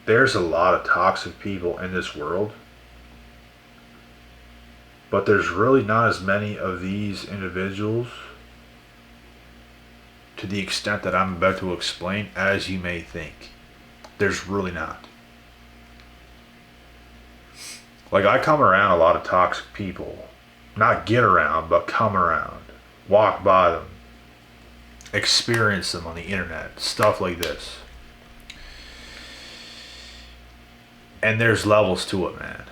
there's a lot of toxic people in this world, but there's really not as many of these individuals to the extent that I'm about to explain as you may think. There's really not. Like, I come around a lot of toxic people. Not get around, but come around. Walk by them. Experience them on the internet. Stuff like this. And there's levels to it, man.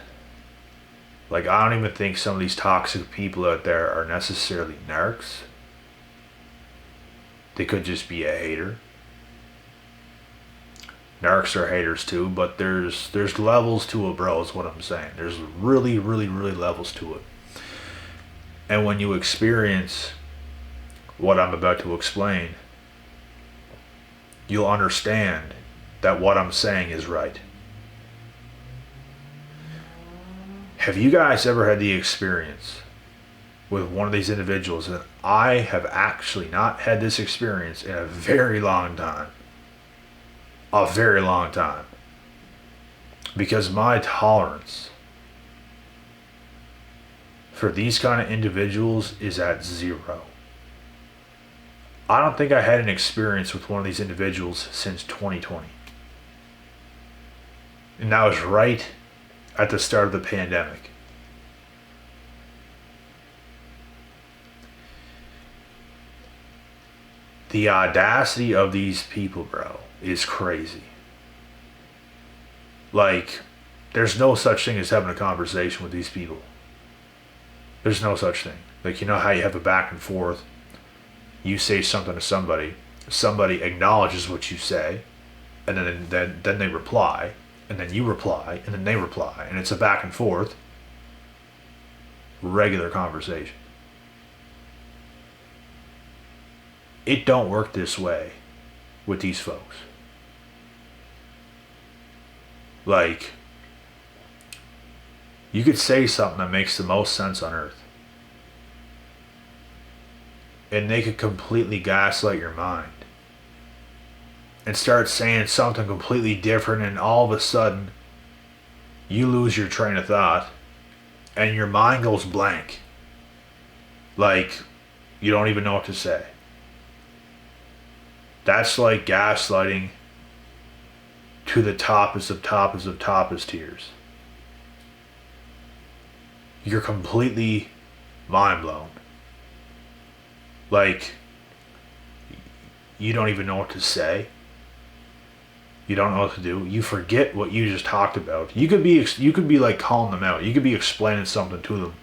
Like, I don't even think some of these toxic people out there are necessarily narcs. They could just be a hater. Narcs are haters too, but there's levels to it, bro, is what I'm saying. There's really, really, really levels to it. And when you experience what I'm about to explain, you'll understand that what I'm saying is right. Have you guys ever had the experience with one of these individuals? And I have actually not had this experience in a very long time. A very long time. Because my tolerance for these kind of individuals is at 0. I don't think I had an experience with one of these individuals since 2020. And that was right at the start of the pandemic. The audacity of these people, bro, is crazy. Like, there's no such thing as having a conversation with these people. There's no such thing. Like, you know how you have a back and forth? You say something to somebody acknowledges what you say, and then they reply, and then you reply, and then they reply, and it's a back and forth, regular conversation. It don't work this way with these folks. Like, you could say something that makes the most sense on earth, and they could completely gaslight your mind and start saying something completely different, and all of a sudden you lose your train of thought and your mind goes blank. Like, you don't even know what to say. That's like gaslighting to the toppest of toppest tiers. You're completely mind blown. Like, you don't even know what to say. You don't know what to do. You forget what you just talked about. You could be like calling them out. You could be explaining something to them.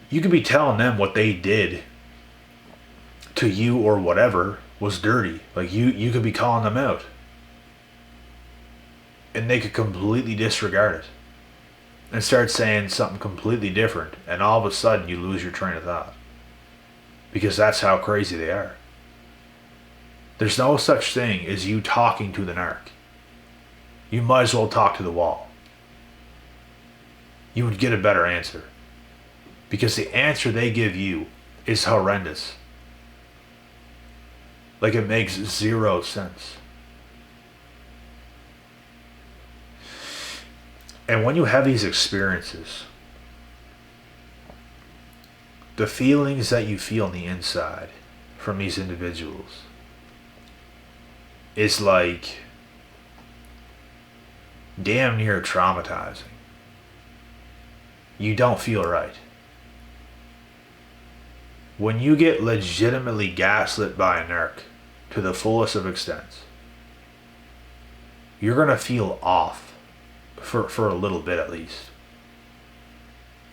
You could be telling them what they did to you or whatever was dirty. Like, you could be calling them out. And they could completely disregard it and start saying something completely different, and all of a sudden you lose your train of thought. Because that's how crazy they are. There's no such thing as you talking to the narc. You might as well talk to the wall. You would get a better answer. Because the answer they give you is horrendous. Like, it makes 0 sense. And when you have these experiences, the feelings that you feel on the inside from these individuals is like damn near traumatizing. You don't feel right. When you get legitimately gaslit by a narc to the fullest of extents, you're gonna feel off for a little bit at least.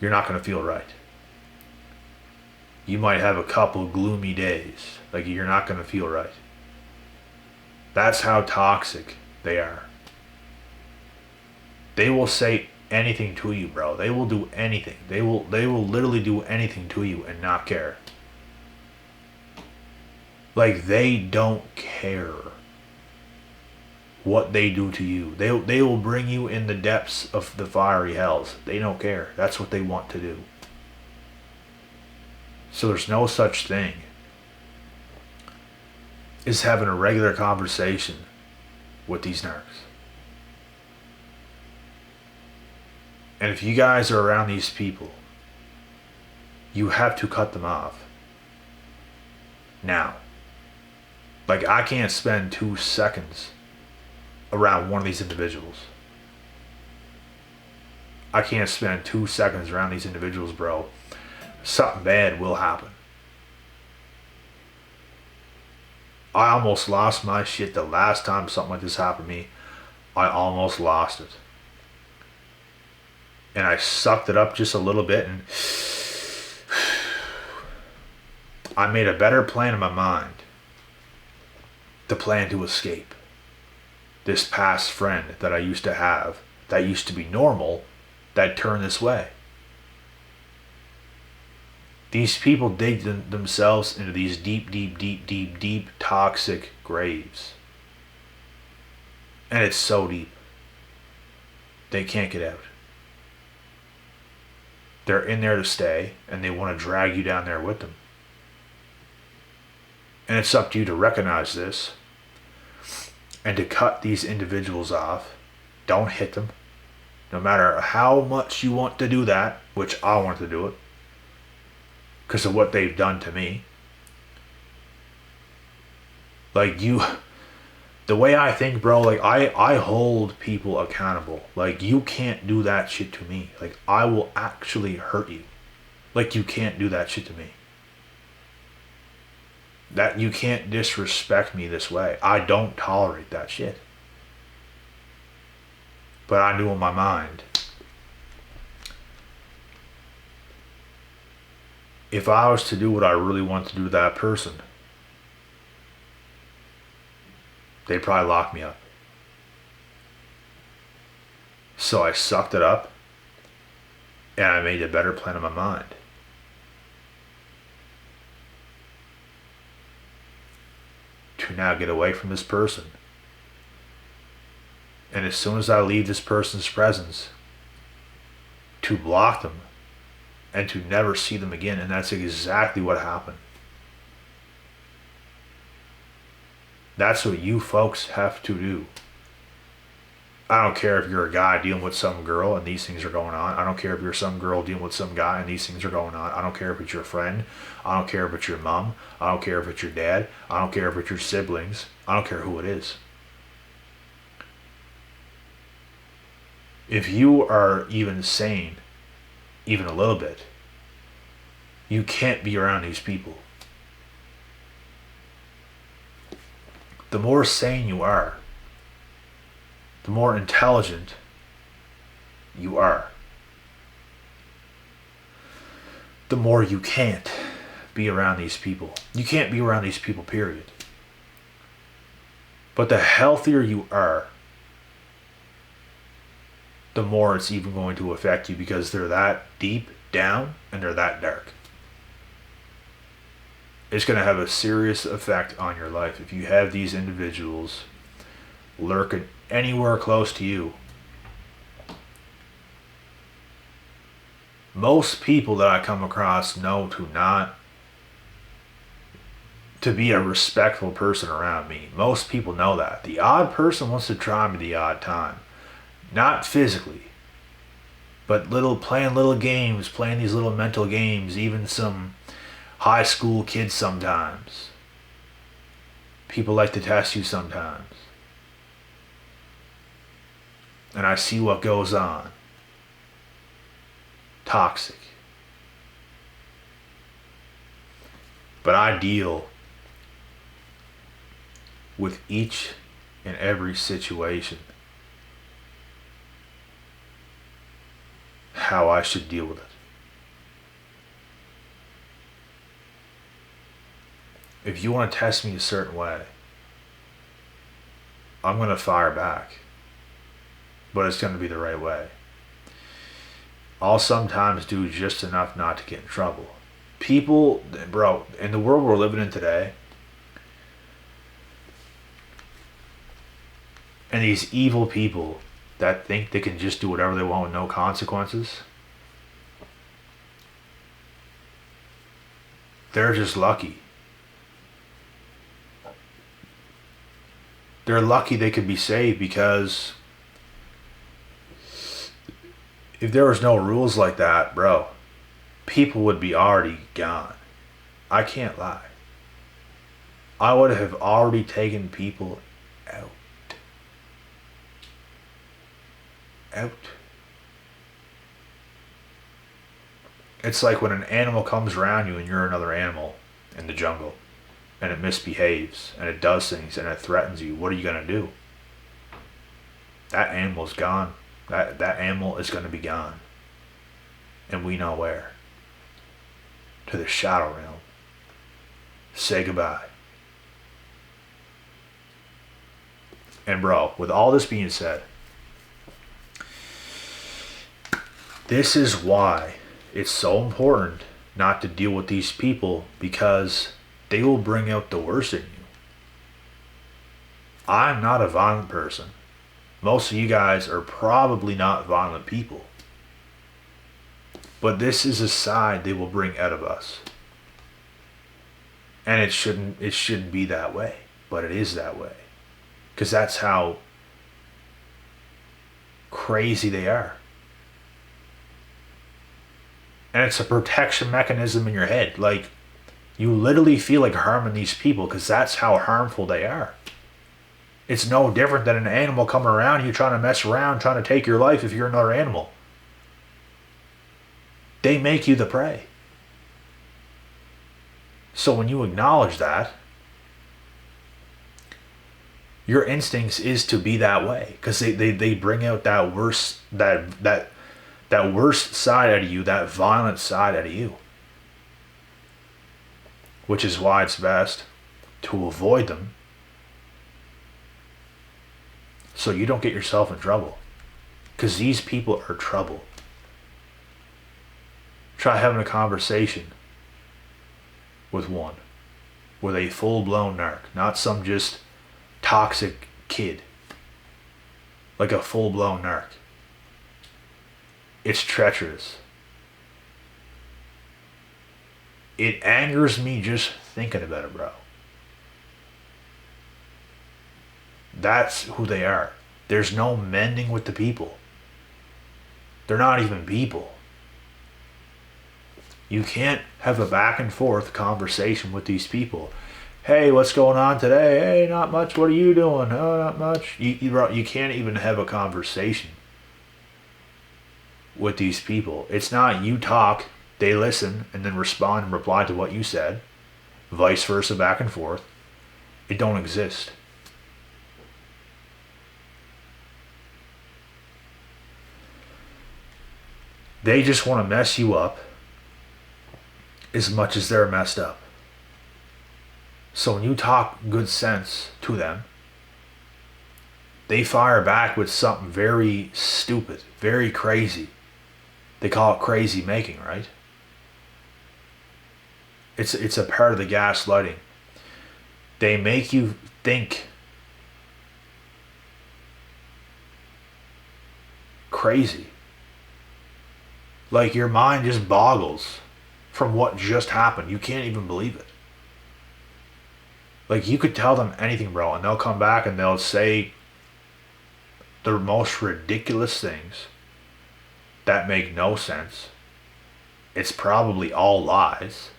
You're not gonna feel right. You might have a couple gloomy days. Like, you're not gonna feel right. That's how toxic they are. They will say anything to you, bro. They will do anything. They will literally do anything to you and not care. Like, they don't care what they do to you. They will bring you in the depths of the fiery hells. They don't care. That's what they want to do. So there's no such thing as having a regular conversation with these narcs. And if you guys are around these people, you have to cut them off. Now. Like, I can't spend 2 seconds around one of these individuals. I can't spend 2 seconds around these individuals, bro. Something bad will happen. I almost lost my shit the last time something like this happened to me. I almost lost it. And I sucked it up just a little bit, and I made a better plan in my mind. The plan to escape. This past friend that I used to have, that used to be normal, that turned this way. These people dig themselves into these deep toxic graves. And it's so deep. They can't get out. They're in there to stay, and they want to drag you down there with them. And it's up to you to recognize this and to cut these individuals off. Don't hit them. No matter how much you want to do that, which I want to do it, because of what they've done to me. Like, the way I think, bro, like, I hold people accountable. Like, you can't do that shit to me. Like, I will actually hurt you. Like, you can't do that shit to me. That you can't disrespect me this way. I don't tolerate that shit. But I knew in my mind, if I was to do what I really want to do to that person, they'd probably lock me up. So I sucked it up, and I made a better plan in my mind. To now get away from this person. And as soon as I leave this person's presence, to block them and to never see them again. And that's exactly what happened. That's what you folks have to do. I don't care if you're a guy dealing with some girl and these things are going on. I don't care if you're some girl dealing with some guy and these things are going on. I don't care if it's your friend. I don't care if it's your mom. I don't care if it's your dad. I don't care if it's your siblings. I don't care who it is. If you are even sane, even a little bit, you can't be around these people. The more sane you are, the more intelligent you are, the more you can't be around these people. You can't be around these people, period. But the healthier you are, the more it's even going to affect you, because they're that deep down and they're that dark. It's going to have a serious effect on your life if you have these individuals lurking anywhere close to you. Most people that I come across know to be a respectful person around me. Most people know that. The odd person wants to try me the odd time. Not physically, but playing little games, playing these little mental games, even some high school kids sometimes. People like to test you sometimes. And I see what goes on. Toxic. But I deal with each and every situation how I should deal with it. If you want to test me a certain way, I'm going to fire back. But it's going to be the right way. I'll sometimes do just enough not to get in trouble. People, bro, in the world we're living in today, and these evil people that think they can just do whatever they want with no consequences, they're just lucky. They're lucky they could be saved, because if there was no rules like that, bro, people would be already gone. I can't lie. I would have already taken people out. Out. It's like when an animal comes around you and you're another animal in the jungle, and it misbehaves and it does things and it threatens you. What are you going to do? That animal's gone. That animal is going to be gone. And we know where. To the shadow realm. Say goodbye. And bro, with all this being said, this is why it's so important not to deal with these people, because they will bring out the worst in you. I'm not a violent person. Most of you guys are probably not violent people. But this is a side they will bring out of us. And it shouldn't be that way. But it is that way. Because that's how crazy they are. And it's a protection mechanism in your head. Like, you literally feel like harming these people because that's how harmful they are. It's no different than an animal coming around you trying to mess around, trying to take your life if you're another animal. They make you the prey. So when you acknowledge that, your instincts is to be that way, because they bring out that worst that worst side out of you, that violent side out of you. Which is why it's best to avoid them, so you don't get yourself in trouble. Because these people are trouble. Try having a conversation with one, with a full-blown narc, not some just toxic kid. Like a full-blown narc. It's treacherous. It angers me just thinking about it, bro. That's who they are. There's no mending with the people. They're not even people. You can't have a back and forth conversation with these people. Hey, what's going on today? Hey, not much. What are you doing? Oh, not much. You can't even have a conversation with these people. It's not you talk, they listen, and then respond and reply to what you said. Vice versa, back and forth. It don't exist. They just want to mess you up as much as they're messed up. So when you talk good sense to them, they fire back with something very stupid, very crazy. They call it crazy making, right? It's a part of the gaslighting. They make you think crazy. Like your mind just boggles from what just happened. You can't even believe it. Like you could tell them anything, bro, and they'll come back and they'll say the most ridiculous things that make no sense. It's probably all lies.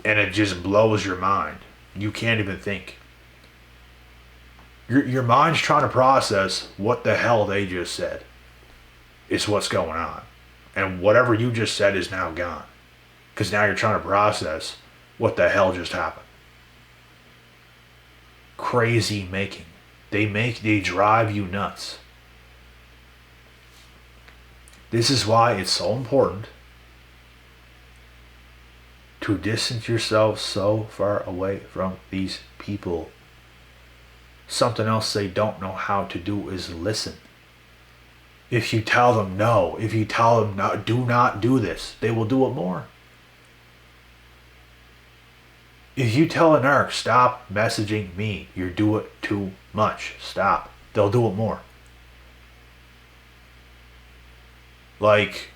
And it just blows your mind. You can't even think. Your mind's trying to process what the hell they just said. Is what's going on. And whatever you just said is now gone. Because now you're trying to process what the hell just happened. Crazy making. They drive you nuts. This is why it's so important to distance yourself so far away from these people. Something else they don't know how to do is listen. If you tell them no, if you tell them no, do not do this, they will do it more. If you tell a narc, stop messaging me, you do it too much, stop, they'll do it more. Like,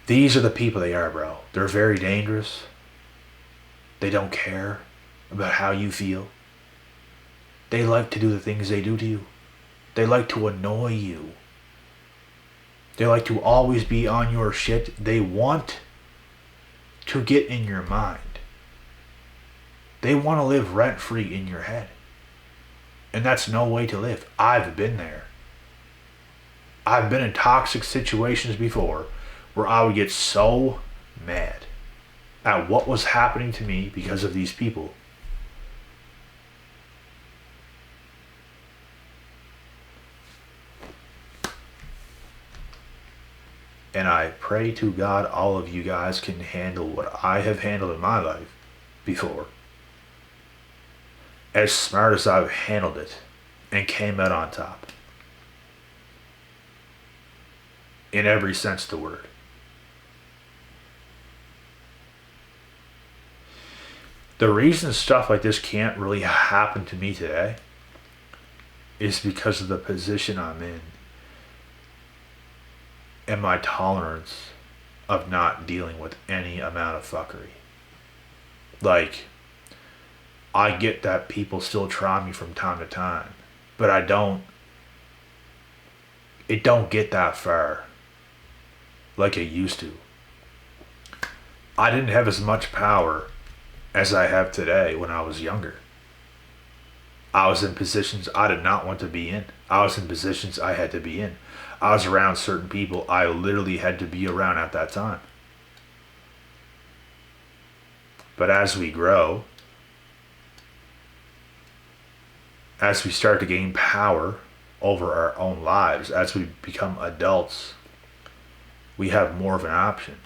these are the people they are, bro. They're very dangerous. They don't care about how you feel. They like to do the things they do to you. They like to annoy you. They like to always be on your shit. They want to get in your mind. They want to live rent-free in your head. And that's no way to live. I've been there. I've been in toxic situations before where I would get so mad at what was happening to me because of these people. And I pray to God all of you guys can handle what I have handled in my life before. As smart as I've handled it and came out on top. In every sense of the word. The reason stuff like this can't really happen to me today is because of the position I'm in and my tolerance of not dealing with any amount of fuckery. Like, I get that people still try me from time to time, but it don't get that far like it used to. I didn't have as much power as I have today when I was younger. I was in positions I did not want to be in. I was in positions I had to be in. I was around certain people I literally had to be around at that time. But as we grow, as we start to gain power over our own lives, as we become adults, we have more of an option.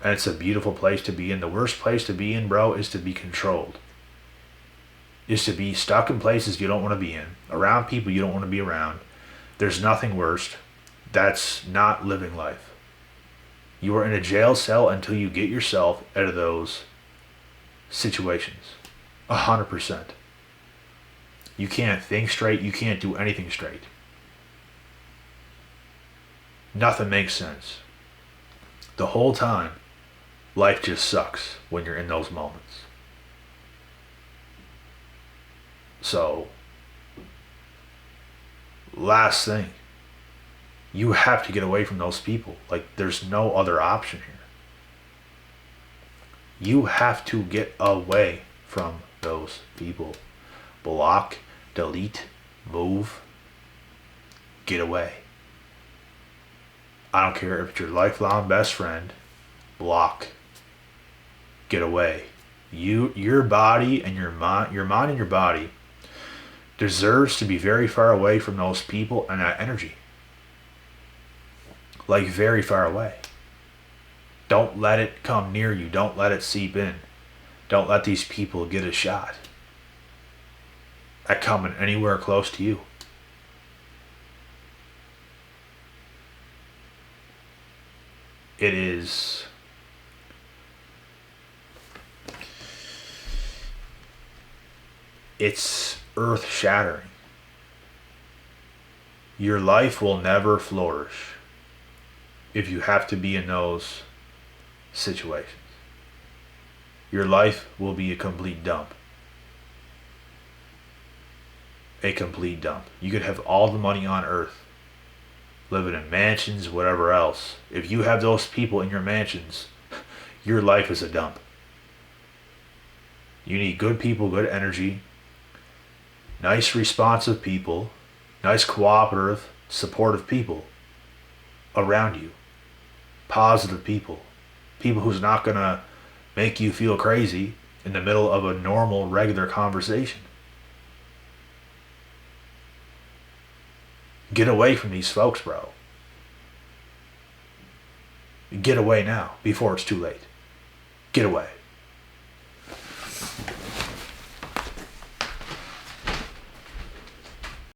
And it's a beautiful place to be in. The worst place to be in, bro, is to be controlled. Is to be stuck in places you don't want to be in, around people you don't want to be around. There's nothing worse. That's not living life. You are in a jail cell until you get yourself out of those situations. 100%. You can't think straight. You can't do anything straight. Nothing makes sense. The whole time, life just sucks when you're in those moments. So, last thing, you have to get away from those people. Like, there's no other option here. You have to get away from those people. Block, delete, move, get away. I don't care if it's your lifelong best friend, block, get away. Your body and your mind and your body deserves to be very far away from those people and that energy. Like, very far away. Don't let it come near you. Don't let it seep in. Don't let these people get a shot at coming anywhere close to you. It's earth-shattering. Your life will never flourish if you have to be in those situations. Your life will be a complete dump. A complete dump. You could have all the money on earth, living in mansions, whatever else. If you have those people in your mansions, your life is a dump. You need good people, good energy, nice responsive people, nice cooperative, supportive people around you. Positive people. People who's not going to make you feel crazy in the middle of a normal, regular conversation. Get away from these folks, bro. Get away now, before it's too late. Get away.